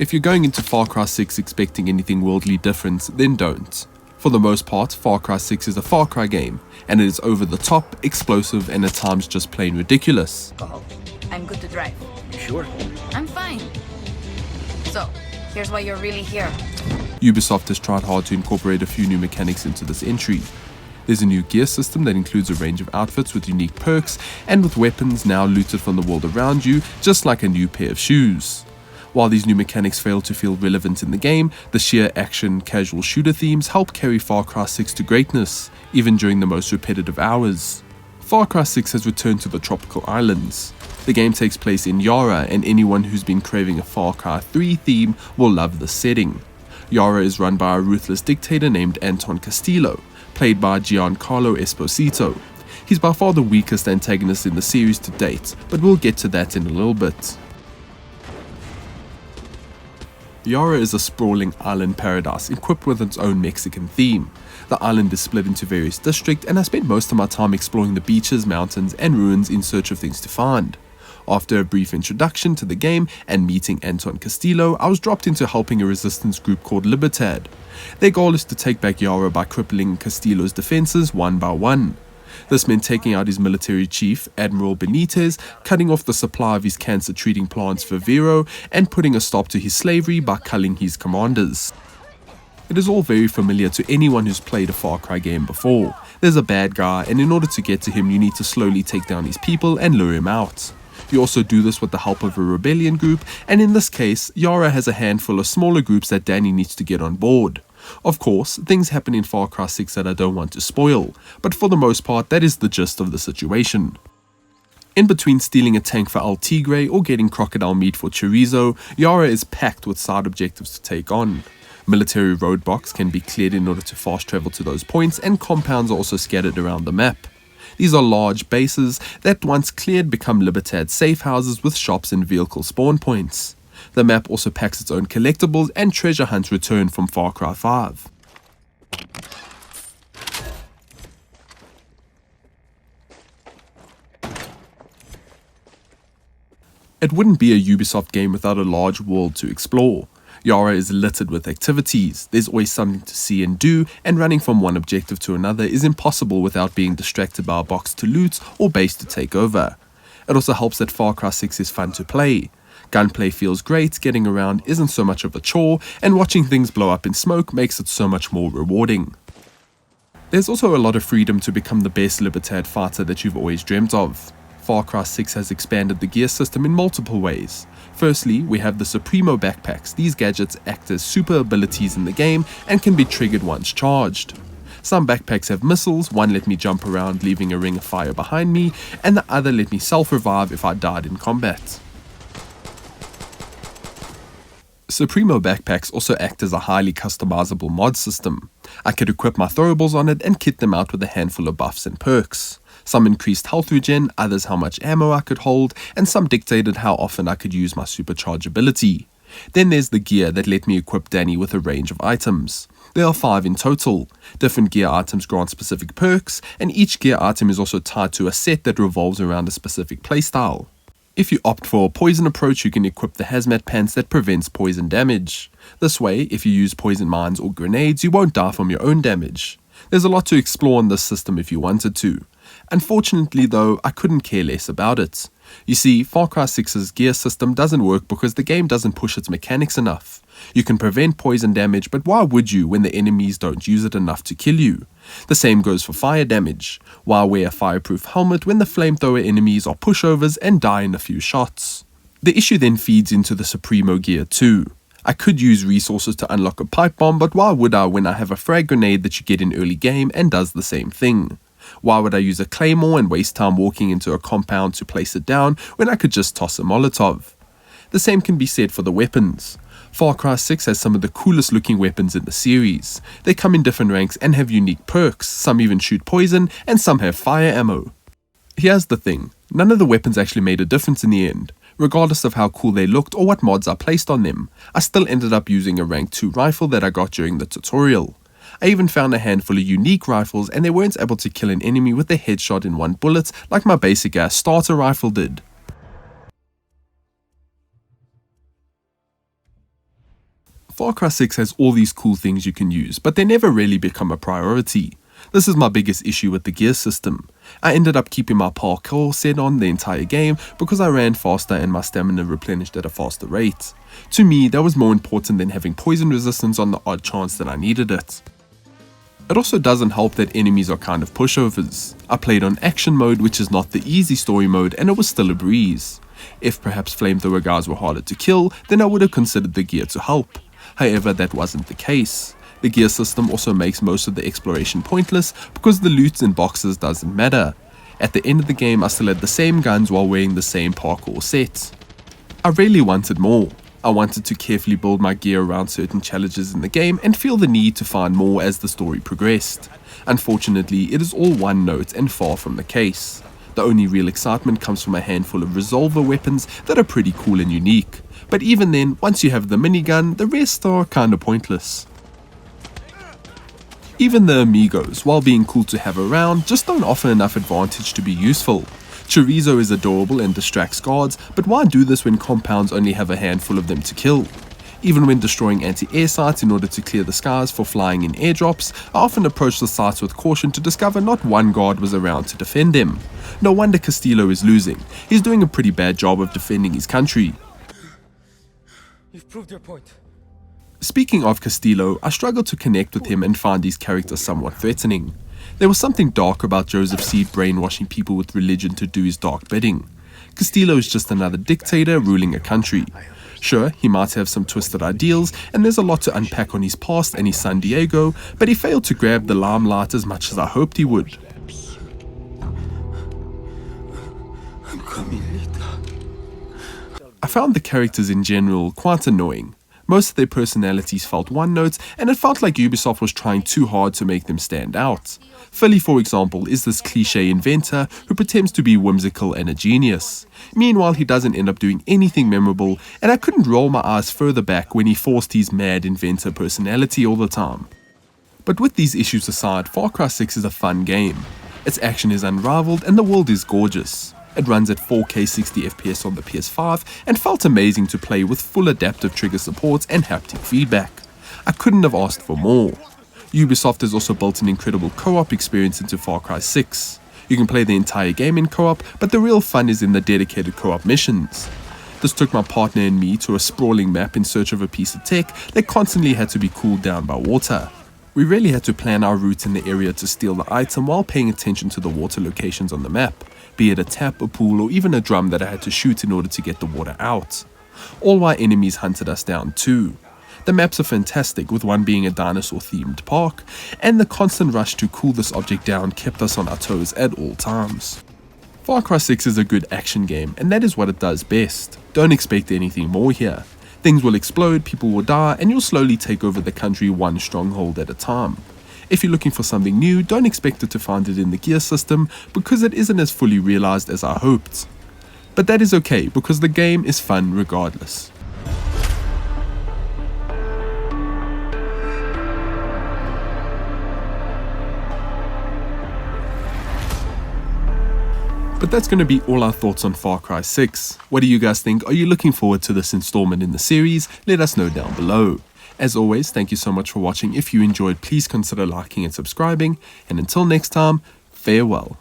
If you're going into Far Cry 6 expecting anything worldly different, then don't. For the most part, Far Cry 6 is a Far Cry game, and it is over the top, explosive, and at times just plain ridiculous. I'm good to drive. You sure? I'm fine. So, here's why you're really here. Ubisoft has tried hard to incorporate a few new mechanics into this entry. There's a new gear system that includes a range of outfits with unique perks, and with weapons now looted from the world around you, just like a new pair of shoes. While these new mechanics fail to feel relevant in the game, the sheer action, casual shooter themes help carry Far Cry 6 to greatness, even during the most repetitive hours. Far Cry 6 has returned to the tropical islands. The game takes place in Yara, and anyone who's been craving a Far Cry 3 theme will love the setting. Yara is run by a ruthless dictator named Anton Castillo, played by Giancarlo Esposito. He's by far the weakest antagonist in the series to date, but we'll get to that in a little bit. Yara is a sprawling island paradise equipped with its own Mexican theme. The island is split into various districts, and I spent most of my time exploring the beaches, mountains, and ruins in search of things to find. After a brief introduction to the game and meeting Anton Castillo, I was dropped into helping a resistance group called Libertad. Their goal is to take back Yara by crippling Castillo's defenses one by one. This meant taking out his military chief, Admiral Benitez, cutting off the supply of his cancer-treating plants for Vero, and putting a stop to his slavery by culling his commanders. It is all very familiar to anyone who's played a Far Cry game before. There's a bad guy, and in order to get to him you need to slowly take down his people and lure him out. You also do this with the help of a rebellion group, and in this case, Yara has a handful of smaller groups that Danny needs to get on board. Of course, things happen in Far Cry 6 that I don't want to spoil, but for the most part that is the gist of the situation. In between stealing a tank for El Tigre or getting crocodile meat for chorizo, Yara is packed with side objectives to take on. Military roadblocks can be cleared in order to fast travel to those points, and compounds are also scattered around the map. These are large bases that once cleared become Libertad safe houses with shops and vehicle spawn points. The map also packs its own collectibles, and treasure hunts return from Far Cry 5. It wouldn't be a Ubisoft game without a large world to explore. Yara is littered with activities, there's always something to see and do, and running from one objective to another is impossible without being distracted by a box to loot or base to take over. It also helps that Far Cry 6 is fun to play. Gunplay feels great, getting around isn't so much of a chore, and watching things blow up in smoke makes it so much more rewarding. There's also a lot of freedom to become the best Libertad fighter that you've always dreamt of. Far Cry 6 has expanded the gear system in multiple ways. Firstly, we have the Supremo backpacks. These gadgets act as super abilities in the game and can be triggered once charged. Some backpacks have missiles, one let me jump around leaving a ring of fire behind me, and the other let me self-revive if I died in combat. Supremo backpacks also act as a highly customizable mod system. I could equip my throwables on it and kit them out with a handful of buffs and perks. Some increased health regen, others how much ammo I could hold, and some dictated how often I could use my supercharge ability. Then there's the gear that let me equip Danny with a range of items. There are 5 in total. Different gear items grant specific perks, and each gear item is also tied to a set that revolves around a specific playstyle. If you opt for a poison approach, you can equip the hazmat pants that prevents poison damage. This way, if you use poison mines or grenades, you won't die from your own damage. There's a lot to explore in this system if you wanted to. Unfortunately though, I couldn't care less about it. You see, Far Cry 6's gear system doesn't work because the game doesn't push its mechanics enough. You can prevent poison damage, but why would you when the enemies don't use it enough to kill you? The same goes for fire damage. Why wear a fireproof helmet when the flamethrower enemies are pushovers and die in a few shots? The issue then feeds into the Supremo gear too. I could use resources to unlock a pipe bomb, but why would I when I have a frag grenade that you get in early game and does the same thing? Why would I use a claymore and waste time walking into a compound to place it down when I could just toss a Molotov? The same can be said for the weapons. Far Cry 6 has some of the coolest looking weapons in the series. They come in different ranks and have unique perks, some even shoot poison, and some have fire ammo. Here's the thing, none of the weapons actually made a difference in the end. Regardless of how cool they looked or what mods I placed on them, I still ended up using a rank 2 rifle that I got during the tutorial. I even found a handful of unique rifles and they weren't able to kill an enemy with a headshot in one bullet like my basic ass starter rifle did. Far Cry 6 has all these cool things you can use, but they never really become a priority. This is my biggest issue with the gear system. I ended up keeping my parkour set on the entire game because I ran faster and my stamina replenished at a faster rate. To me, that was more important than having poison resistance on the odd chance that I needed it. It also doesn't help that enemies are kind of pushovers. I played on action mode, which is not the easy story mode, and it was still a breeze. If perhaps flamethrower guys were harder to kill, then I would have considered the gear to help. However, that wasn't the case. The gear system also makes most of the exploration pointless because the loot in boxes doesn't matter. At the end of the game, I still had the same guns while wearing the same parkour set. I really wanted more. I wanted to carefully build my gear around certain challenges in the game and feel the need to find more as the story progressed. Unfortunately, it is all one note and far from the case. The only real excitement comes from a handful of resolver weapons that are pretty cool and unique. But even then, once you have the minigun, the rest are kinda pointless. Even the amigos, while being cool to have around, just don't offer enough advantage to be useful. Chorizo is adorable and distracts guards, but why do this when compounds only have a handful of them to kill? Even when destroying anti-air sites in order to clear the skies for flying in airdrops, I often approach the sites with caution to discover not one guard was around to defend them. No wonder Castillo is losing. He's doing a pretty bad job of defending his country. You've proved your point. Speaking of Castillo, I struggled to connect with him and find his character somewhat threatening. There was something dark about Joseph Seed brainwashing people with religion to do his dark bidding. Castillo is just another dictator ruling a country. Sure, he might have some twisted ideals, and there's a lot to unpack on his past and his son Diego, but he failed to grab the limelight as much as I hoped he would. I'm coming, Lita. I found the characters in general quite annoying. Most of their personalities felt one note, and it felt like Ubisoft was trying too hard to make them stand out. Philly, for example, is this cliché inventor who pretends to be whimsical and a genius. Meanwhile, he doesn't end up doing anything memorable, and I couldn't roll my eyes further back when he forced his mad inventor personality all the time. But with these issues aside, Far Cry 6 is a fun game. Its action is unrivaled and the world is gorgeous. It runs at 4K 60 FPS on the PS5 and felt amazing to play with full adaptive trigger support and haptic feedback. I couldn't have asked for more. Ubisoft has also built an incredible co-op experience into Far Cry 6. You can play the entire game in co-op, but the real fun is in the dedicated co-op missions. This took my partner and me to a sprawling map in search of a piece of tech that constantly had to be cooled down by water. We really had to plan our route in the area to steal the item while paying attention to the water locations on the map, be it a tap, a pool, or even a drum that I had to shoot in order to get the water out. All while enemies hunted us down too. The maps are fantastic, with one being a dinosaur-themed park, and the constant rush to cool this object down kept us on our toes at all times. Far Cry 6 is a good action game, and that is what it does best. Don't expect anything more here. Things will explode, people will die, and you'll slowly take over the country one stronghold at a time. If you're looking for something new, don't expect it to find it in the gear system, because it isn't as fully realized as I hoped. But that is okay, because the game is fun regardless. But that's going to be all our thoughts on Far Cry 6. What do you guys think? Are you looking forward to this installment in the series? Let us know down below. As always, thank you so much for watching. If you enjoyed, please consider liking and subscribing. And until next time, farewell.